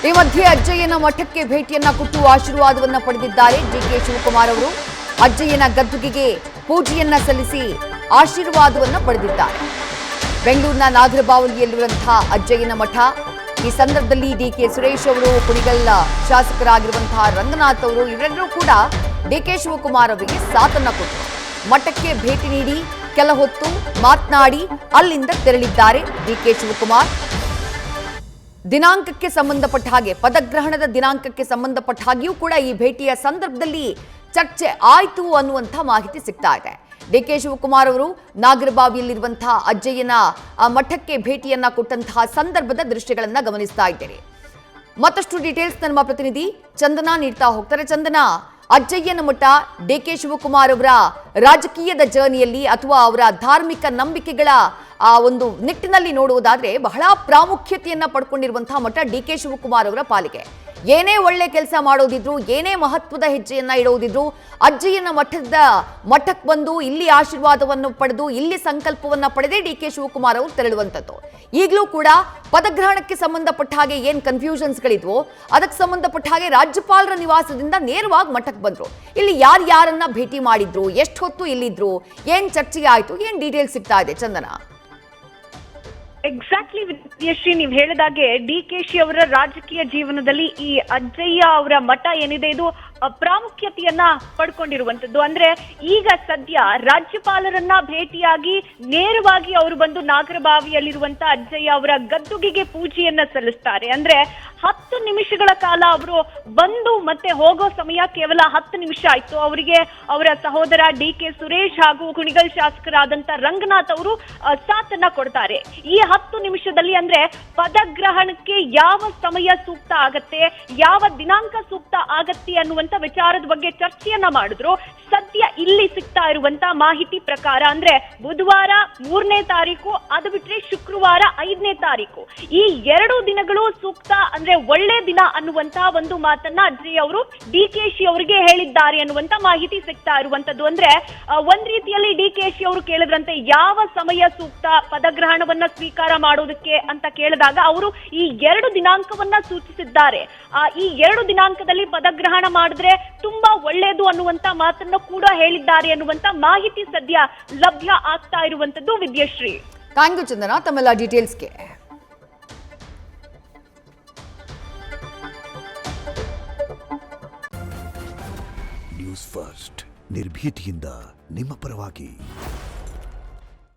ಈ ಮಧ್ಯೆ ಅಜ್ಜಯ್ಯನ ಮಠಕ್ಕೆ ಭೇಟಿಯನ್ನ ಕೊಟ್ಟು ಆಶೀರ್ವಾದವನ್ನ ಪಡೆದಿದ್ದಾರೆ ಡಿಕೆ ಶಿವಕುಮಾರ್ ಅವರು. ಅಜ್ಜಯ್ಯನ ಗದ್ದುಗೆಗೆ ಪೂಜೆಯನ್ನ ಸಲ್ಲಿಸಿ ಆಶೀರ್ವಾದವನ್ನ ಪಡೆದಿದ್ದಾರೆ. ಬೆಂಗಳೂರಿನ ನಾಗರಬಾವಲಿಯಲ್ಲಿರುವಂತಹ ಅಜ್ಜಯ್ಯನ ಮಠ. ಈ ಸಂದರ್ಭದಲ್ಲಿ ಡಿಕೆ ಸುರೇಶ್ ಅವರು, ಕುಣಿಗಲ್ ಶಾಸಕರಾಗಿರುವಂತಹ ರಂಗನಾಥ್ ಅವರು ಇವರೆಲ್ಲರೂ ಕೂಡ ಡಿಕೆ ಶಿವಕುಮಾರ್ ಅವರಿಗೆ ಸಾಥನ್ನ ಕೊಟ್ಟರು. ಮಠಕ್ಕೆ ಭೇಟಿ ನೀಡಿ ಕೆಲ ಹೊತ್ತು ಮಾತನಾಡಿ ಅಲ್ಲಿಂದ ತೆರಳಿದ್ದಾರೆ ಡಿಕೆ ಶಿವಕುಮಾರ್. ದಿನಾಂಕಕ್ಕೆ ಸಂಬಂಧಪಟ್ಟ ಹಾಗೆ, ಪದಗ್ರಹಣದ ದಿನಾಂಕಕ್ಕೆ ಸಂಬಂಧಪಟ್ಟ ಹಾಗೆಯೂ ಕೂಡ ಈ ಭೇಟಿಯ ಸಂದರ್ಭದಲ್ಲಿ ಚರ್ಚೆ ಆಯಿತು ಅನ್ನುವಂಥ ಮಾಹಿತಿ ಸಿಗ್ತಾ ಇದೆ. ಡಿಕೆ ಶಿವಕುಮಾರ್ ಅವರು ನಾಗರಬಾವಿಯಲ್ಲಿರುವಂತಹ ಅಜ್ಜಯ್ಯನ ಮಠಕ್ಕೆ ಭೇಟಿಯನ್ನ ಕೊಟ್ಟಂತಹ ಸಂದರ್ಭದ ದೃಶ್ಯಗಳನ್ನ ಗಮನಿಸ್ತಾ ಇದ್ದೇವೆ. ಮತ್ತಷ್ಟು ಡೀಟೇಲ್ಸ್ ನಮ್ಮ ಪ್ರತಿನಿಧಿ ಚಂದನ ನೀಡ್ತಾ ಹೋಗ್ತಾರೆ. ಚಂದನ, ಅಜ್ಜಯ್ಯನ ಮಠ ಡಿಕೆ ಶಿವಕುಮಾರ್ ಅವರ ರಾಜಕೀಯದ ಜರ್ನಿಯಲ್ಲಿ ಅಥವಾ ಅವರ ಧಾರ್ಮಿಕ ನಂಬಿಕೆಗಳ ಒಂದು ನಿಟ್ಟಿನಲ್ಲಿ ನೋಡುವುದಾದ್ರೆ ಬಹಳ ಪ್ರಾಮುಖ್ಯತೆಯನ್ನ ಪಡ್ಕೊಂಡಿರುವಂತಹ ಮಠ ಡಿಕೆ ಶಿವಕುಮಾರ್ ಅವರ ಪಾಲಿಗೆ. ಏನೇ ಒಳ್ಳೆ ಕೆಲಸ ಮಾಡೋದಿದ್ರು, ಏನೇ ಮಹತ್ವದ ಹೆಜ್ಜೆಯನ್ನ ಇಡೋದಿದ್ರು, ಅಜ್ಜಯ್ಯನ ಮಠಕ್ಕೆ ಬಂದು ಇಲ್ಲಿ ಆಶೀರ್ವಾದವನ್ನು ಪಡೆದು ಇಲ್ಲಿ ಸಂಕಲ್ಪವನ್ನ ಪಡೆದೇ ಡಿಕೆ ಶಿವಕುಮಾರ್ ಅವರು ತೆರಳುವಂಥದ್ದು. ಈಗಲೂ ಕೂಡ ಪದಗ್ರಹಣಕ್ಕೆ ಸಂಬಂಧಪಟ್ಟ ಹಾಗೆ ಏನ್ ಕನ್ಫ್ಯೂಷನ್ಸ್ಗಳಿದ್ವೋ ಅದಕ್ಕೆ ಸಂಬಂಧಪಟ್ಟ ಹಾಗೆ ರಾಜ್ಯಪಾಲರ ನಿವಾಸದಿಂದ ನೇರವಾಗಿ ಮಠಕ್ಕೆ ಬಂದ್ರು. ಇಲ್ಲಿ ಯಾರನ್ನ ಭೇಟಿ ಮಾಡಿದ್ರು, ಎಷ್ಟು ಹೊತ್ತು ಇಲ್ಲಿದ್ರು, ಏನ್ ಚರ್ಚೆ ಆಯ್ತು, ಏನ್ ಡೀಟೇಲ್ಸ್ ಸಿಗ್ತಾ ಇದೆ ಚಂದನ? ಎಕ್ಸಾಕ್ಟ್ಲಿ ವಿದ್ಯಾಶ್ರೀ, ನೀವು ಹೇಳಿದಾಗೆ ಡಿಕೆಶಿ ಅವರ ರಾಜಕೀಯ ಜೀವನದಲ್ಲಿ ಈ ಅಜ್ಜಯ್ಯ ಅವರ ಮಠ ಏನಿದೆ ಇದು ಪ್ರಾಮುಖ್ಯತೆಯನ್ನ ಪಡ್ಕೊಂಡಿರುವಂತದ್ದು. ಅಂದ್ರೆ ಈಗ ಸದ್ಯ ರಾಜ್ಯಪಾಲರನ್ನ ಭೇಟಿಯಾಗಿ ನೇರವಾಗಿ ಅವರು ಬಂದು ನಾಗರಬಾವಿಯಲ್ಲಿರುವಂತ ಅಜ್ಜಯ್ಯ ಅವರ ಗದ್ದುಗೆಗೆ ಪೂಜೆಯನ್ನ ಸಲ್ಲಿಸ್ತಾರೆ. ಅಂದ್ರೆ 10 ನಿಮಿಷಗಳ ಕಾಲ ಅವರು ಬಂದು ಮತ್ತೆ ಹೋಗೋ ಸಮಯ ಕೇವಲ 10 ನಿಮಿಷ ಆಯ್ತು. ಅವರಿಗೆ ಅವರ ಸಹೋದರ ಡಿಕೆ ಸುರೇಶ್ ಹಾಗೂ ಕುಣಿಗಲ್ ಶಾಸಕರಾದಂತ ರಂಗನಾಥ್ ಅವರು ಸಾಥನ್ನ ಕೊಡ್ತಾರೆ. ಈ 10 ನಿಮಿಷದಲ್ಲಿ ಅಂದ್ರೆ ಪದಗ್ರಹಣಕ್ಕೆ ಯಾವ ಸಮಯ ಸೂಕ್ತ ಆಗತ್ತೆ, ಯಾವ ದಿನಾಂಕ ಸೂಕ್ತ ಆಗತ್ತೆ ಅನ್ನುವಂತ ವಿಚಾರದ ಬಗ್ಗೆ ಚರ್ಚೆಯನ್ನ ಮಾಡಿದ್ರು. ಸದ್ಯ ಇಲ್ಲಿ ಸಿಗ್ತಾ ಇರುವಂತ ಮಾಹಿತಿ ಪ್ರಕಾರ ಅಂದ್ರೆ ಬುಧವಾರ 3ನೇ ತಾರೀಕು, ಅದು ಬಿಟ್ರೆ ಶುಕ್ರವಾರ 5ನೇ ತಾರೀಕು, ಈ 2 ದಿನಗಳು ಸೂಕ್ತ ಅಂದ್ರೆ ಒಳ್ಳೆ ದಿನ ಅನ್ನುವಂತ ಒಂದು ಮಾತನ್ನ ಅಜ್ಜಯ್ಯ ಅವರು ಡಿಕೆಶಿ ಅವರಿಗೆ ಹೇಳಿದ್ದಾರೆ ಅನ್ನುವಂತ ಮಾಹಿತಿ ಸಿಗ್ತಾ ಇರುವಂತದ್ದು. ಅಂದ್ರೆ ಒಂದ್ ರೀತಿಯಲ್ಲಿ ಡಿಕೆಶಿ ಅವರು ಕೇಳಿದ್ರಂತೆ ಯಾವ ಸಮಯ ಸೂಕ್ತ ಪದಗ್ರಹಣವನ್ನ ಸ್ವೀಕಾರ ಮಾಡೋದಕ್ಕೆ ಅಂತ ಕೇಳಿದಾಗ ಅವರು ಈ 2 ದಿನಾಂಕವನ್ನ ಸೂಚಿಸಿದ್ದಾರೆ. ಈ 2 ದಿನಾಂಕದಲ್ಲಿ ಪದಗ್ರಹಣ ಮಾಡಿದ್ರೆ ತುಂಬಾ ಒಳ್ಳೇದು ಅನ್ನುವಂತ ಮಾತನ್ನ ಕೂಡ ಹೇಳಿದ್ದಾರೆ ಅನ್ನುವಂತ ಮಾಹಿತಿ ಸದ್ಯ ಲಭ್ಯ ಆಗ್ತಾ ಇರುವಂತದ್ದು. ವಿದ್ಯಾಶ್ರೀ, ಥ್ಯಾಂಕ್ ಯು ಚಂದನ ತಮ್ಮೆಲ್ಲ ಡೀಟೇಲ್ಸ್ಗೆ. ನ್ಯೂಸ್ ಫಸ್ಟ್ ನಿರ್ಭೀತಿಯಿಂದ ನಿಮ್ಮ ಪರವಾಗಿ.